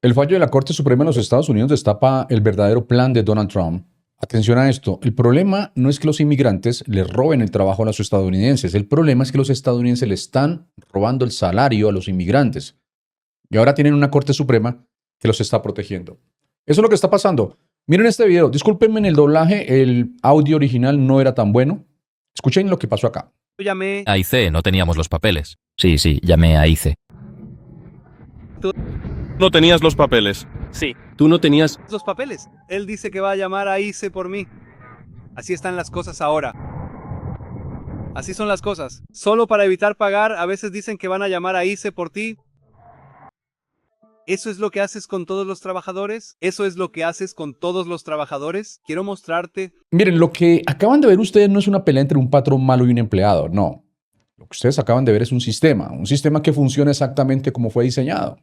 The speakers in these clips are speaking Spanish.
El fallo de la Corte Suprema de los Estados Unidos destapa el verdadero plan de Donald Trump. Atención a esto, el problema no es que los inmigrantes le roben el trabajo a los estadounidenses, el problema es que los estadounidenses le están robando el salario a los inmigrantes. Y ahora tienen una Corte Suprema que los está protegiendo. Eso es lo que está pasando. Miren este video, discúlpenme en el doblaje, el audio original no era tan bueno. Escuchen lo que pasó acá. Llamé. A IC no teníamos los papeles. Sí, llamé a ICE. No tenías los papeles. Sí, Tú no tenías... los papeles. Él dice que va a llamar a ICE por mí. Así están las cosas ahora. Así son las cosas. Solo para evitar pagar, a veces dicen que van a llamar a ICE por ti. ¿Eso es lo que haces con todos los trabajadores? ¿Eso es lo que haces con todos los trabajadores? Quiero mostrarte. Miren, lo que acaban de ver ustedes no es una pelea entre un patrón malo y un empleado, no. Lo que ustedes acaban de ver es un sistema que funciona exactamente como fue diseñado.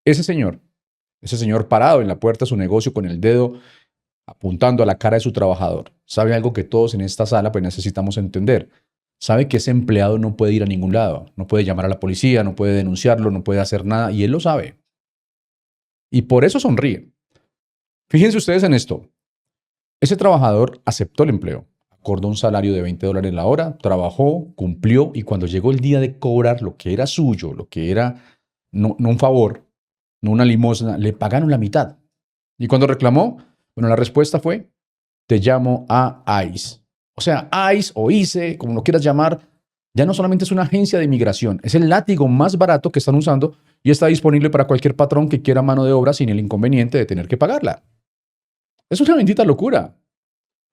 Ese señor parado en la puerta de su negocio con el dedo apuntando a la cara de su trabajador, sabe algo que todos en esta sala pues necesitamos entender. Sabe que ese empleado no puede ir a ningún lado, no puede llamar a la policía, no puede denunciarlo, no puede hacer nada, y él lo sabe. Y por eso sonríe. Fíjense ustedes en esto. Ese trabajador aceptó el empleo, acordó un salario de $20 la hora, trabajó, cumplió, y cuando llegó el día de cobrar lo que era suyo, lo que era no un favor, no una limosna, le pagaron la mitad. Y cuando reclamó, bueno, la respuesta fue, te llamo a ICE. O sea, ICE o ICE, como lo quieras llamar, ya no solamente es una agencia de inmigración, es el látigo más barato que están usando y está disponible para cualquier patrón que quiera mano de obra sin el inconveniente de tener que pagarla. Es una bendita locura.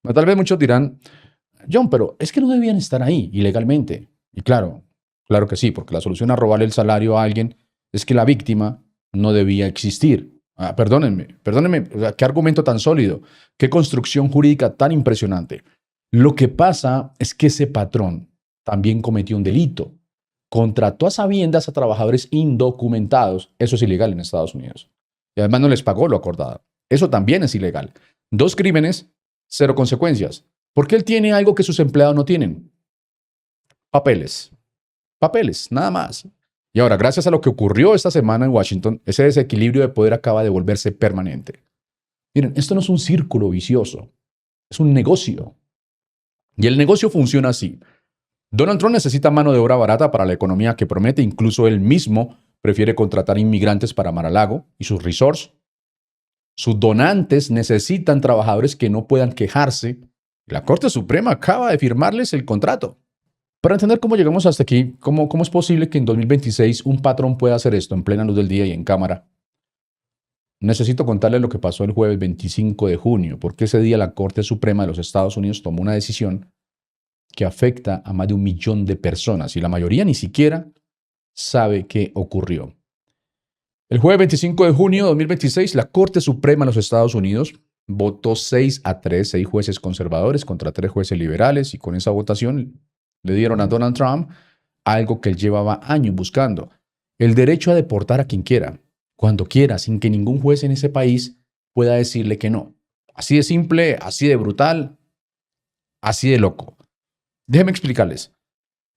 Tal vez muchos dirán, John, pero es que no debían estar ahí ilegalmente. Y claro que sí, porque la solución a robarle el salario a alguien es que la víctima no debía existir. Perdónenme, qué argumento tan sólido, qué construcción jurídica tan impresionante. Lo que pasa es que ese patrón también cometió un delito. Contrató a sabiendas a trabajadores indocumentados. Eso es ilegal en Estados Unidos. Y además no les pagó lo acordado. Eso también es ilegal. 2 crímenes, 0 consecuencias. Porque él tiene algo que sus empleados no tienen. Papeles. Papeles, nada más. Y ahora, gracias a lo que ocurrió esta semana en Washington, ese desequilibrio de poder acaba de volverse permanente. Miren, esto no es un círculo vicioso, es un negocio. Y el negocio funciona así. Donald Trump necesita mano de obra barata para la economía que promete, incluso él mismo prefiere contratar inmigrantes para Mar-a-Lago y sus resorts. Sus donantes necesitan trabajadores que no puedan quejarse. La Corte Suprema acaba de firmarles el contrato. Para entender cómo llegamos hasta aquí, cómo es posible que en 2026 un patrón pueda hacer esto en plena luz del día y en cámara, necesito contarles lo que pasó el jueves 25 de junio, porque ese día la Corte Suprema de los Estados Unidos tomó una decisión que afecta a más de 1 millón de personas y la mayoría ni siquiera sabe qué ocurrió. El jueves 25 de junio de 2026, la Corte Suprema de los Estados Unidos votó 6-3, 6 jueces conservadores contra 3 jueces liberales, y con esa votación le dieron a Donald Trump algo que él llevaba años buscando: el derecho a deportar a quien quiera, cuando quiera, sin que ningún juez en ese país pueda decirle que no. Así de simple, así de brutal, así de loco. Déjenme explicarles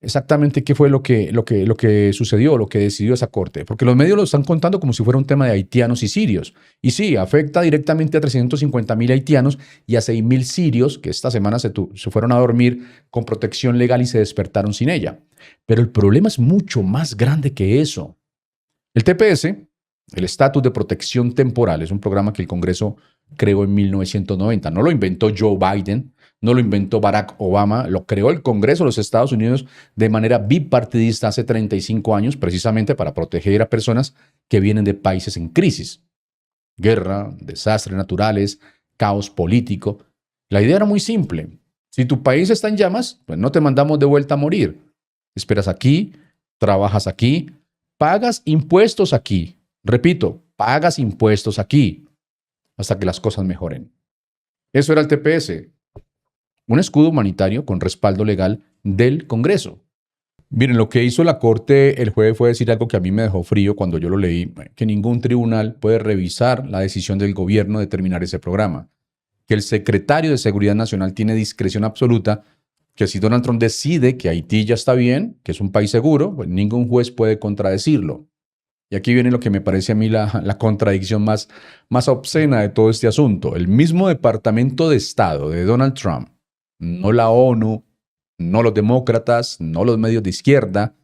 exactamente qué fue lo que sucedió, lo que decidió esa corte, porque los medios lo están contando como si fuera un tema de haitianos y sirios. Y sí, afecta directamente a 350,000 haitianos y a 6,000 sirios que esta semana se fueron a dormir con protección legal y se despertaron sin ella. Pero el problema es mucho más grande que eso. El TPS, el Estatus de Protección Temporal, es un programa que el Congreso creó en 1990. No lo inventó Joe Biden, no lo inventó Barack Obama, lo creó el Congreso de los Estados Unidos de manera bipartidista hace 35 años, precisamente para proteger a personas que vienen de países en crisis. Guerra, desastres naturales, caos político. La idea era muy simple. Si tu país está en llamas, pues no te mandamos de vuelta a morir. Esperas aquí, trabajas aquí, pagas impuestos aquí. Repito, pagas impuestos aquí hasta que las cosas mejoren. Eso era el TPS. Un escudo humanitario con respaldo legal del Congreso. Miren, lo que hizo la Corte el jueves fue decir algo que a mí me dejó frío cuando yo lo leí: que ningún tribunal puede revisar la decisión del gobierno de terminar ese programa, que el secretario de Seguridad Nacional tiene discreción absoluta, que si Donald Trump decide que Haití ya está bien, que es un país seguro, pues ningún juez puede contradecirlo. Y aquí viene lo que me parece a mí la contradicción más obscena de todo este asunto. El mismo Departamento de Estado de Donald Trump, no la ONU, no los demócratas, no los medios de izquierda,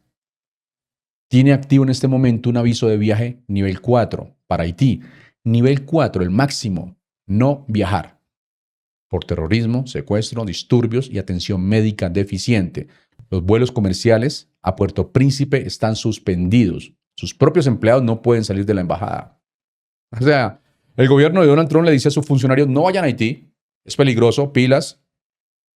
tiene activo en este momento un aviso de viaje nivel 4 para Haití. Nivel 4, el máximo, no viajar por terrorismo, secuestro, disturbios y atención médica deficiente. Los vuelos comerciales a Puerto Príncipe están suspendidos. Sus propios empleados no pueden salir de la embajada. O sea, el gobierno de Donald Trump le dice a sus funcionarios, no vayan a Haití, es peligroso, pilas.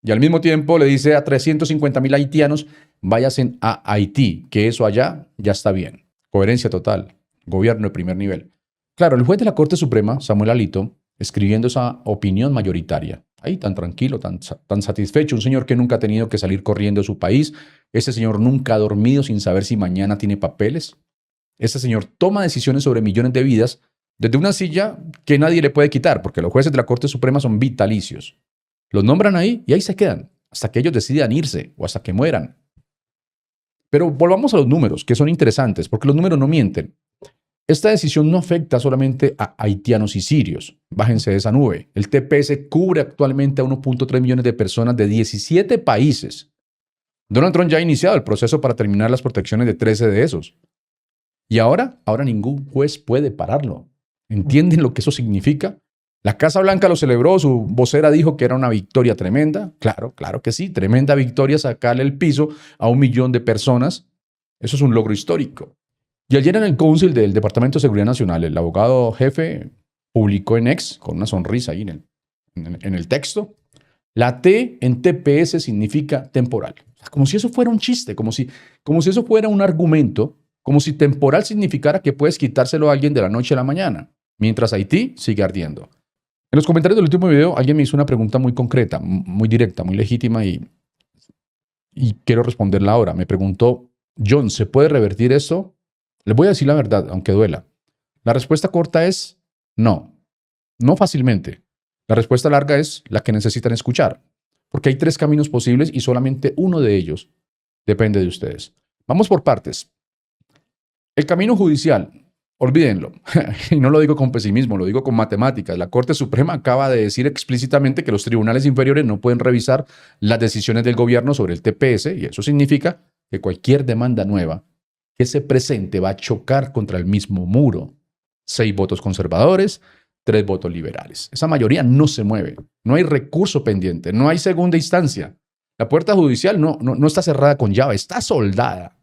Y al mismo tiempo le dice a 350,000 haitianos, váyanse a Haití, que eso allá ya está bien. Coherencia total. Gobierno de primer nivel. Claro, el juez de la Corte Suprema, Samuel Alito, escribiendo esa opinión mayoritaria, ahí tan tranquilo, tan satisfecho, un señor que nunca ha tenido que salir corriendo de su país, ese señor nunca ha dormido sin saber si mañana tiene papeles. Ese señor toma decisiones sobre millones de vidas desde una silla que nadie le puede quitar, porque los jueces de la Corte Suprema son vitalicios. Los nombran ahí y ahí se quedan, hasta que ellos decidan irse o hasta que mueran. Pero volvamos a los números, que son interesantes, porque los números no mienten. Esta decisión no afecta solamente a haitianos y sirios. Bájense de esa nube. El TPS cubre actualmente a 1.3 millones de personas de 17 países. Donald Trump ya ha iniciado el proceso para terminar las protecciones de 13 de esos. Y ahora ningún juez puede pararlo. ¿Entienden lo que eso significa? La Casa Blanca lo celebró, su vocera dijo que era una victoria tremenda. Claro que sí, tremenda victoria sacarle el piso a 1 millón de personas. Eso es un logro histórico. Y ayer en el Council del Departamento de Seguridad Nacional, el abogado jefe publicó en X, con una sonrisa ahí en el texto, la T en TPS significa temporal. Como si eso fuera un chiste, como si eso fuera un argumento, como si temporal significara que puedes quitárselo a alguien de la noche a la mañana, mientras Haití sigue ardiendo. En los comentarios del último video, alguien me hizo una pregunta muy concreta, muy directa, muy legítima y quiero responderla ahora. Me preguntó, John, ¿se puede revertir esto? Les voy a decir la verdad, aunque duela. La respuesta corta es no fácilmente. La respuesta larga es la que necesitan escuchar, porque hay 3 caminos posibles y solamente uno de ellos depende de ustedes. Vamos por partes. El camino judicial, olvídenlo, y no lo digo con pesimismo, lo digo con matemáticas. La Corte Suprema acaba de decir explícitamente que los tribunales inferiores no pueden revisar las decisiones del gobierno sobre el TPS, y eso significa que cualquier demanda nueva que se presente va a chocar contra el mismo muro. 6 votos conservadores, 3 votos liberales. Esa mayoría no se mueve, no hay recurso pendiente, no hay segunda instancia. La puerta judicial no está cerrada con llave, está soldada.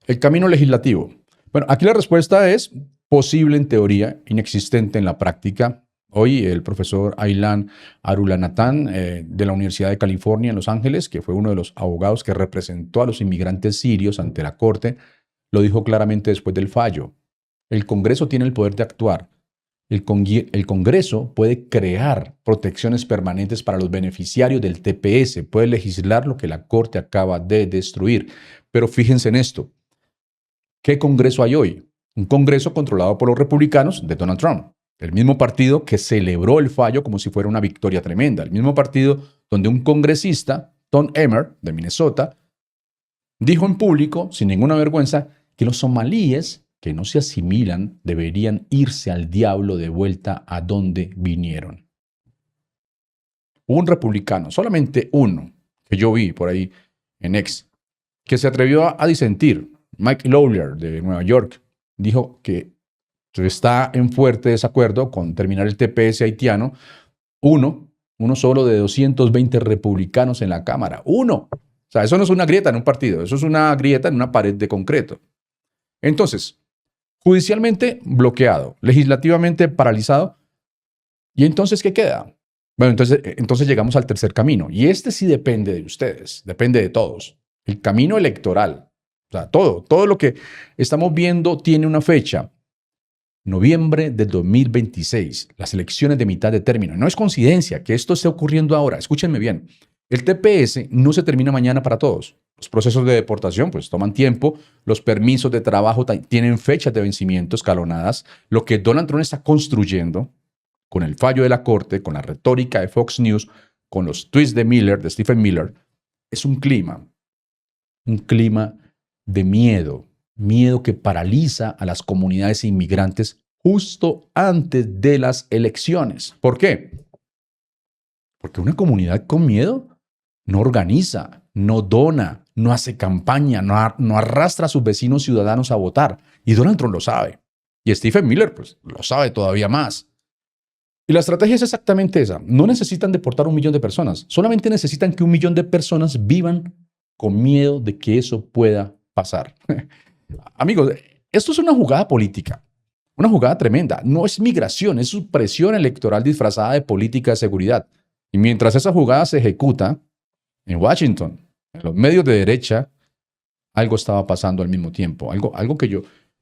El camino legislativo. Bueno, aquí la respuesta es posible en teoría, inexistente en la práctica. Hoy el profesor Aylan Arulanathan de la Universidad de California en Los Ángeles, que fue uno de los abogados que representó a los inmigrantes sirios ante la Corte, lo dijo claramente después del fallo. El Congreso tiene el poder de actuar. El Congreso puede crear protecciones permanentes para los beneficiarios del TPS, puede legislar lo que la Corte acaba de destruir. Pero fíjense en esto. ¿Qué Congreso hay hoy? Un Congreso controlado por los republicanos de Donald Trump. El mismo partido que celebró el fallo como si fuera una victoria tremenda. El mismo partido donde un congresista, Tom Emmer, de Minnesota, dijo en público, sin ninguna vergüenza, que los somalíes que no se asimilan deberían irse al diablo de vuelta a donde vinieron. Un republicano, solamente uno, que yo vi por ahí en X, que se atrevió a disentir. Mike Lawler, de Nueva York, dijo que está en fuerte desacuerdo con terminar el TPS haitiano. Uno solo de 220 republicanos en la Cámara. Uno. O sea, eso no es una grieta en un partido, eso es una grieta en una pared de concreto. Entonces, judicialmente bloqueado, legislativamente paralizado. ¿Y entonces qué queda? Bueno, entonces llegamos al tercer camino. Y este sí depende de ustedes, depende de todos. El camino electoral. O sea, todo lo que estamos viendo tiene una fecha. Noviembre del 2026, las elecciones de mitad de término. No es coincidencia que esto esté ocurriendo ahora. Escúchenme bien. El TPS no se termina mañana para todos. Los procesos de deportación pues toman tiempo. Los permisos de trabajo tienen fechas de vencimiento escalonadas. Lo que Donald Trump está construyendo con el fallo de la Corte, con la retórica de Fox News, con los tweets de Stephen Miller, es un clima de miedo, miedo que paraliza a las comunidades inmigrantes justo antes de las elecciones. ¿Por qué? Porque una comunidad con miedo no organiza, no dona, no hace campaña, no arrastra a sus vecinos ciudadanos a votar. Y Donald Trump lo sabe. Y Stephen Miller, pues, lo sabe todavía más. Y la estrategia es exactamente esa. No necesitan deportar 1 millón de personas. Solamente necesitan que 1 millón de personas vivan con miedo de que eso pueda pasar. Amigos, esto es una jugada política. Una jugada tremenda. No es migración, es supresión electoral disfrazada de política de seguridad. Y mientras esa jugada se ejecuta en Washington, en los medios de derecha, algo estaba pasando al mismo tiempo. Algo que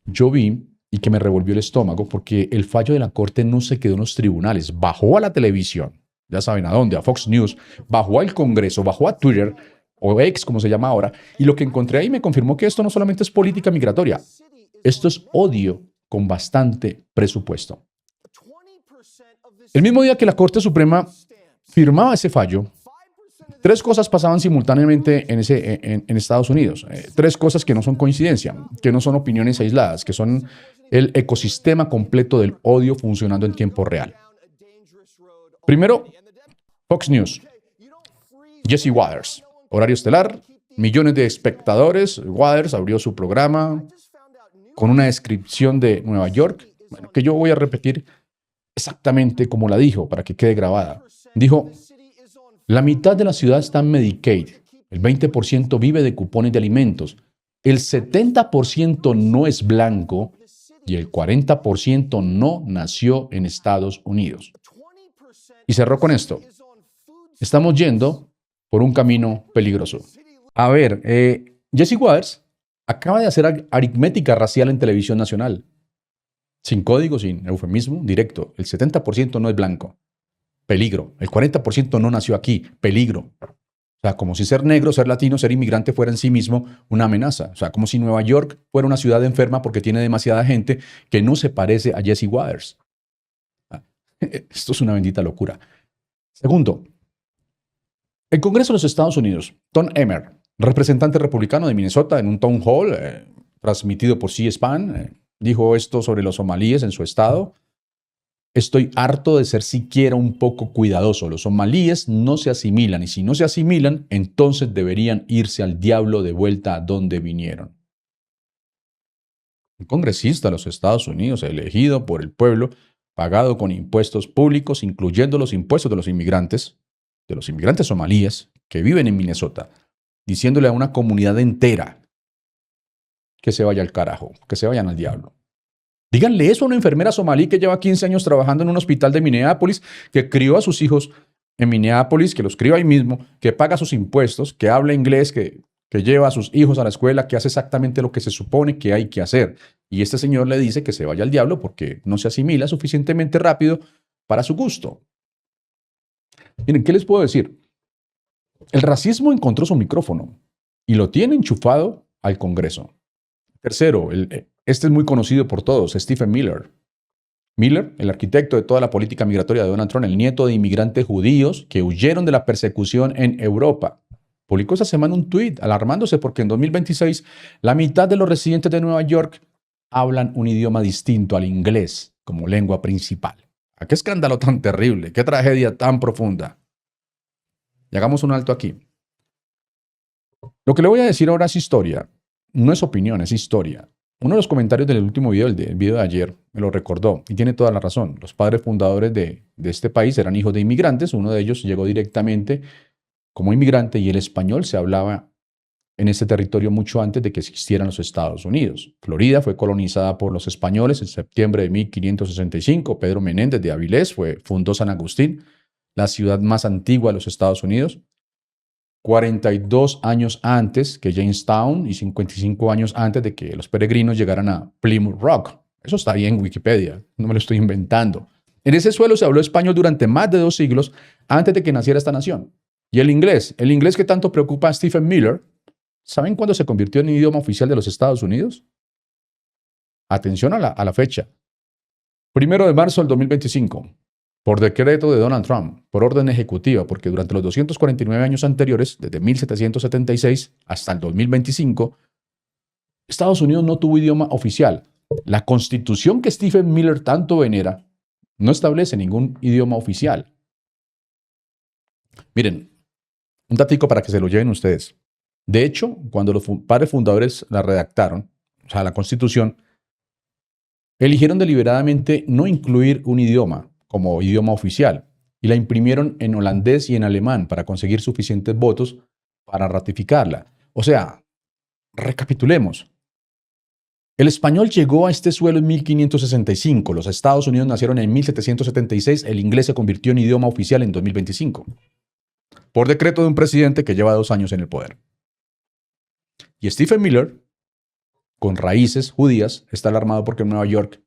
yo vi y que me revolvió el estómago, porque el fallo de la Corte no se quedó en los tribunales, bajó a la televisión, ya saben a dónde, a Fox News, bajó al Congreso, bajó a Twitter, o X como se llama ahora, y lo que encontré ahí me confirmó que esto no solamente es política migratoria, esto es odio con bastante presupuesto. El mismo día que la Corte Suprema firmaba ese fallo, 3 cosas pasaban simultáneamente en Estados Unidos. 3 cosas que no son coincidencia, que no son opiniones aisladas, que son el ecosistema completo del odio funcionando en tiempo real. Primero, Fox News. Jesse Waters, horario estelar, millones de espectadores. Waters abrió su programa con una descripción de Nueva York, bueno, que yo voy a repetir exactamente como la dijo, para que quede grabada. Dijo: la mitad de la ciudad está en Medicaid, el 20% vive de cupones de alimentos, el 70% no es blanco y el 40% no nació en Estados Unidos. Y cerró con esto: estamos yendo por un camino peligroso. A ver, Jesse Waters acaba de hacer aritmética racial en televisión nacional. Sin código, sin eufemismo, directo. El 70% no es blanco. Peligro. El 40% no nació aquí. Peligro. O sea, como si ser negro, ser latino, ser inmigrante fuera en sí mismo una amenaza. O sea, como si Nueva York fuera una ciudad enferma porque tiene demasiada gente que no se parece a Jesse Waters. Esto es una bendita locura. Segundo, el Congreso de los Estados Unidos, Tom Emmer, representante republicano de Minnesota, en un town hall transmitido por C-SPAN, dijo esto sobre los somalíes en su estado: estoy harto de ser siquiera un poco cuidadoso. Los somalíes no se asimilan, y si no se asimilan, entonces deberían irse al diablo de vuelta a donde vinieron. Un congresista de los Estados Unidos, elegido por el pueblo, pagado con impuestos públicos, incluyendo los impuestos de los inmigrantes somalíes que viven en Minnesota, diciéndole a una comunidad entera que se vaya al carajo, que se vayan al diablo. Díganle eso a una enfermera somalí que lleva 15 años trabajando en un hospital de Minneapolis, que crió a sus hijos en Minneapolis, que los crió ahí mismo, que paga sus impuestos, que habla inglés, que lleva a sus hijos a la escuela, que hace exactamente lo que se supone que hay que hacer. Y este señor le dice que se vaya al diablo porque no se asimila suficientemente rápido para su gusto. Miren, ¿qué les puedo decir? El racismo encontró su micrófono y lo tiene enchufado al Congreso. Tercero, este es muy conocido por todos, Stephen Miller. Miller, el arquitecto de toda la política migratoria de Donald Trump, el nieto de inmigrantes judíos que huyeron de la persecución en Europa, publicó esta semana un tuit alarmándose porque en 2026 la mitad de los residentes de Nueva York hablan un idioma distinto al inglés como lengua principal. ¿A qué escándalo tan terrible? ¿Qué tragedia tan profunda? Y hagamos un alto aquí. Lo que le voy a decir ahora es historia. No es opinión, es historia. Uno de los comentarios del último video, el video de ayer, me lo recordó y tiene toda la razón. Los padres fundadores de este país eran hijos de inmigrantes. Uno de ellos llegó directamente como inmigrante y el español se hablaba en este territorio mucho antes de que existieran los Estados Unidos. Florida fue colonizada por los españoles en septiembre de 1565. Pedro Menéndez de Avilés fundó San Agustín, la ciudad más antigua de los Estados Unidos. 42 años antes que Jamestown y 55 años antes de que los peregrinos llegaran a Plymouth Rock. Eso está ahí en Wikipedia, no me lo estoy inventando. En ese suelo se habló español durante más de 2 siglos antes de que naciera esta nación. Y el inglés que tanto preocupa a Stephen Miller, ¿saben cuándo se convirtió en idioma oficial de los Estados Unidos? Atención a la fecha. 1 de marzo del 2025. Por decreto de Donald Trump, por orden ejecutiva, porque durante los 249 años anteriores, desde 1776 hasta el 2025, Estados Unidos no tuvo idioma oficial. La constitución que Stephen Miller tanto venera no establece ningún idioma oficial. Miren, un datico para que se lo lleven ustedes. De hecho, cuando los padres fundadores la redactaron, o sea, la constitución, eligieron deliberadamente no incluir un idioma como idioma oficial y la imprimieron en holandés y en alemán para conseguir suficientes votos para ratificarla. O sea, recapitulemos. El español llegó a este suelo en 1565, los Estados Unidos nacieron en 1776, el inglés se convirtió en idioma oficial en 2025, por decreto de un presidente que lleva 2 años en el poder. Y Stephen Miller, con raíces judías, está alarmado porque en Nueva York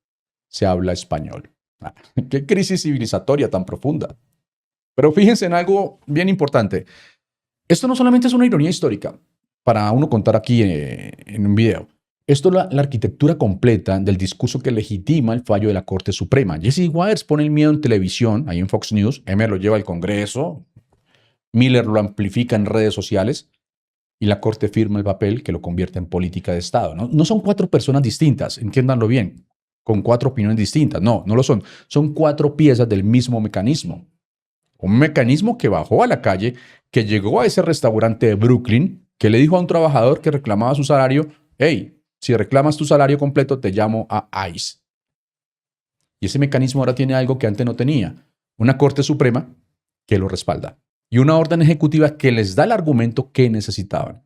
se habla español. ¡Qué crisis civilizatoria tan profunda! Pero fíjense en algo bien importante. Esto no solamente es una ironía histórica, para uno contar aquí en un video. Esto es la arquitectura completa del discurso que legitima el fallo de la Corte Suprema. Jesse Waters pone el miedo en televisión, ahí en Fox News, Emmer lo lleva al Congreso, Miller lo amplifica en redes sociales y la Corte firma el papel que lo convierte en política de Estado. No son 4 personas distintas, entiéndanlo bien, con 4 opiniones distintas. No lo son. Son 4 piezas del mismo mecanismo. Un mecanismo que bajó a la calle, que llegó a ese restaurante de Brooklyn, que le dijo a un trabajador que reclamaba su salario, hey, si reclamas tu salario completo, te llamo a ICE. Y ese mecanismo ahora tiene algo que antes no tenía. Una Corte Suprema que lo respalda. Y una orden ejecutiva que les da el argumento que necesitaban.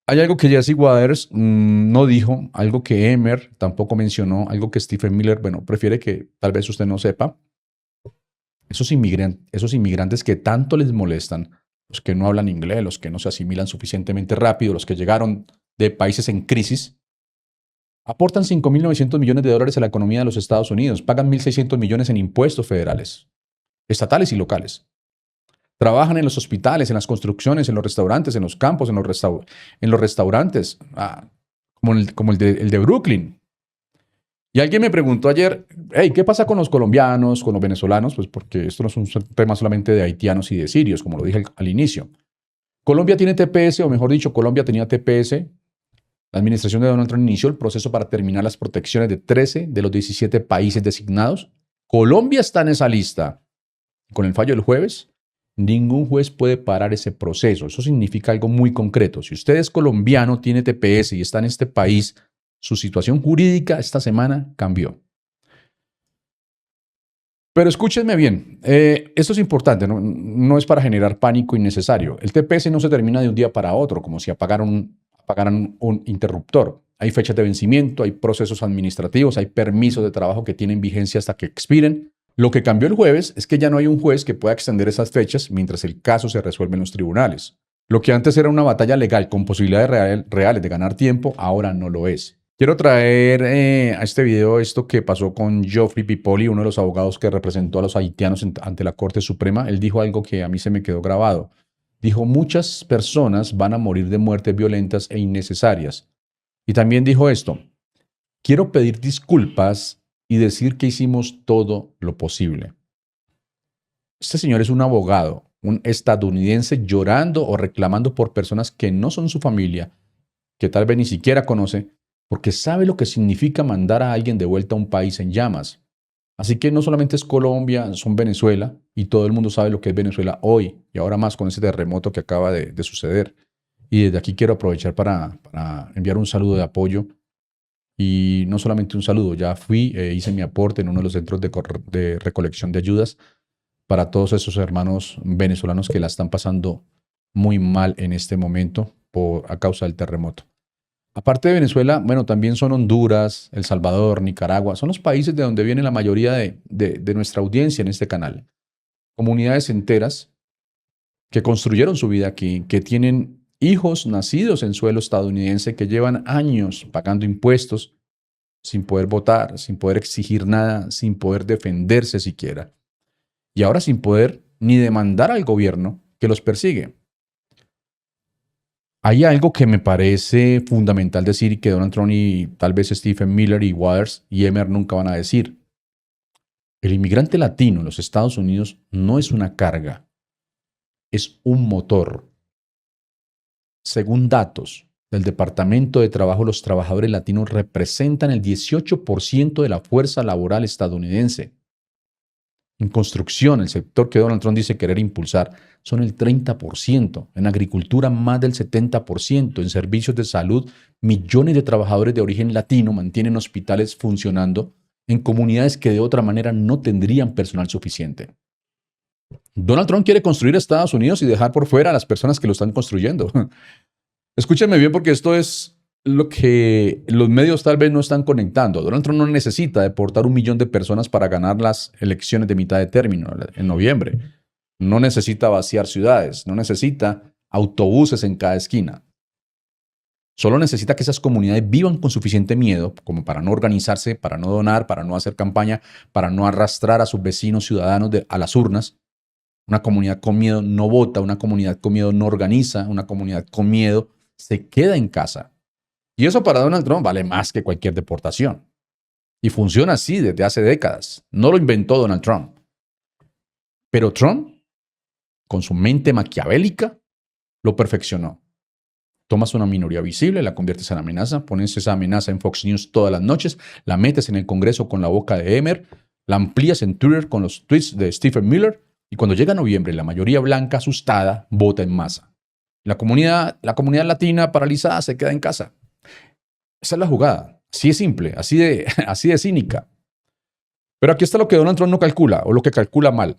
Hay algo que Jesse Waters no dijo, algo que Emmer tampoco mencionó, algo que Stephen Miller, prefiere que tal vez usted no sepa. Esos inmigrantes que tanto les molestan, los que no hablan inglés, los que no se asimilan suficientemente rápido, los que llegaron de países en crisis, aportan $5.900 millones a la economía de los Estados Unidos, pagan 1.600 millones en impuestos federales, estatales y locales. Trabajan en los hospitales, en las construcciones, en los restaurantes, en los campos, en los restaurantes, como el de Brooklyn. Y alguien me preguntó ayer, hey, ¿qué pasa con los colombianos, con los venezolanos? Pues porque esto no es un tema solamente de haitianos y de sirios, como lo dije al inicio. Colombia tiene TPS, o mejor dicho, Colombia tenía TPS. La administración de Donald Trump inició el proceso para terminar las protecciones de 13 de los 17 países designados. Colombia está en esa lista. Con el fallo del jueves, ningún juez puede parar ese proceso. Eso significa algo muy concreto. Si usted es colombiano, tiene TPS y está en este país, su situación jurídica esta semana cambió. Pero escúchenme bien, esto es importante, no es para generar pánico innecesario. El TPS no se termina de un día para otro, como si apagaran un interruptor. Hay fechas de vencimiento, hay procesos administrativos, hay permisos de trabajo que tienen vigencia hasta que expiren. Lo que cambió el jueves es que ya no hay un juez que pueda extender esas fechas mientras el caso se resuelve en los tribunales. Lo que antes era una batalla legal con posibilidades reales de ganar tiempo, ahora no lo es. Quiero traer a este video esto que pasó con Geoffrey Pipoli, uno de los abogados que representó a los haitianos ante la Corte Suprema. Él dijo algo que a mí se me quedó grabado. Dijo, muchas personas van a morir de muertes violentas e innecesarias. Y también dijo esto, quiero pedir disculpas y decir que hicimos todo lo posible. Este señor es un abogado, un estadounidense llorando o reclamando por personas que no son su familia, que tal vez ni siquiera conoce, porque sabe lo que significa mandar a alguien de vuelta a un país en llamas. Así que no solamente es Colombia, son Venezuela, y todo el mundo sabe lo que es Venezuela hoy, y ahora más con ese terremoto que acaba de suceder. Y desde aquí quiero aprovechar para enviar un saludo de apoyo, y no solamente un saludo, ya hice mi aporte en uno de los centros de recolección de ayudas para todos esos hermanos venezolanos que la están pasando muy mal en este momento a causa del terremoto. Aparte de Venezuela, también son Honduras, El Salvador, Nicaragua. Son los países de donde viene la mayoría de nuestra audiencia en este canal. Comunidades enteras que construyeron su vida aquí, que tienen hijos nacidos en suelo estadounidense, que llevan años pagando impuestos sin poder votar, sin poder exigir nada, sin poder defenderse siquiera. Y ahora sin poder ni demandar al gobierno que los persigue. Hay algo que me parece fundamental decir y que Donald Trump y tal vez Stephen Miller y Waters y Emmer nunca van a decir. El inmigrante latino en los Estados Unidos no es una carga, es un motor. Según datos, del Departamento de Trabajo, los trabajadores latinos representan el 18% de la fuerza laboral estadounidense. En construcción, el sector que Donald Trump dice querer impulsar, son el 30%. En agricultura, más del 70%. En servicios de salud, millones de trabajadores de origen latino mantienen hospitales funcionando en comunidades que de otra manera no tendrían personal suficiente. Donald Trump quiere construir Estados Unidos y dejar por fuera a las personas que lo están construyendo. Escúchenme bien porque esto es lo que los medios tal vez no están conectando. Donald Trump no necesita deportar 1 millón de personas para ganar las elecciones de mitad de término en noviembre. No necesita vaciar ciudades, no necesita autobuses en cada esquina. Solo necesita que esas comunidades vivan con suficiente miedo como para no organizarse, para no donar, para no hacer campaña, para no arrastrar a sus vecinos ciudadanos a las urnas. Una comunidad con miedo no vota, una comunidad con miedo no organiza, una comunidad con miedo se queda en casa. Y eso para Donald Trump vale más que cualquier deportación. Y funciona así desde hace décadas. No lo inventó Donald Trump. Pero Trump, con su mente maquiavélica, lo perfeccionó. Tomas una minoría visible, la conviertes en amenaza, pones esa amenaza en Fox News todas las noches, la metes en el Congreso con la boca de Emmer, la amplías en Twitter con los tweets de Stephen Miller, y cuando llega noviembre, la mayoría blanca asustada vota en masa. La comunidad latina paralizada se queda en casa. Esa es la jugada. Así de simple, así de cínica. Pero aquí está lo que Donald Trump no calcula, o lo que calcula mal.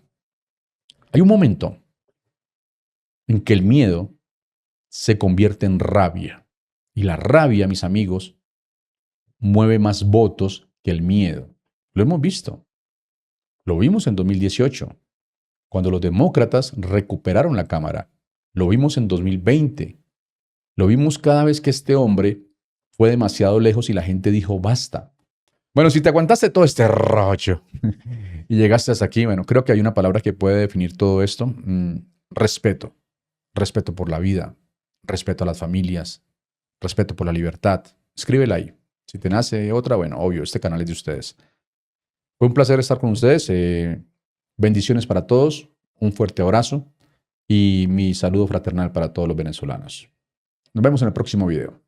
Hay un momento en que el miedo se convierte en rabia. Y la rabia, mis amigos, mueve más votos que el miedo. Lo hemos visto. Lo vimos en 2018, cuando los demócratas recuperaron la Cámara. Lo vimos en 2020. Lo vimos cada vez que este hombre fue demasiado lejos y la gente dijo basta. Bueno, si te aguantaste todo este rollo y llegaste hasta aquí, bueno, creo que hay una palabra que puede definir todo esto. Respeto. Respeto por la vida. Respeto a las familias. Respeto por la libertad. Escríbela ahí. Si te nace otra, bueno, obvio, este canal es de ustedes. Fue un placer estar con ustedes. Bendiciones para todos. Un fuerte abrazo. Y mi saludo fraternal para todos los venezolanos. Nos vemos en el próximo video.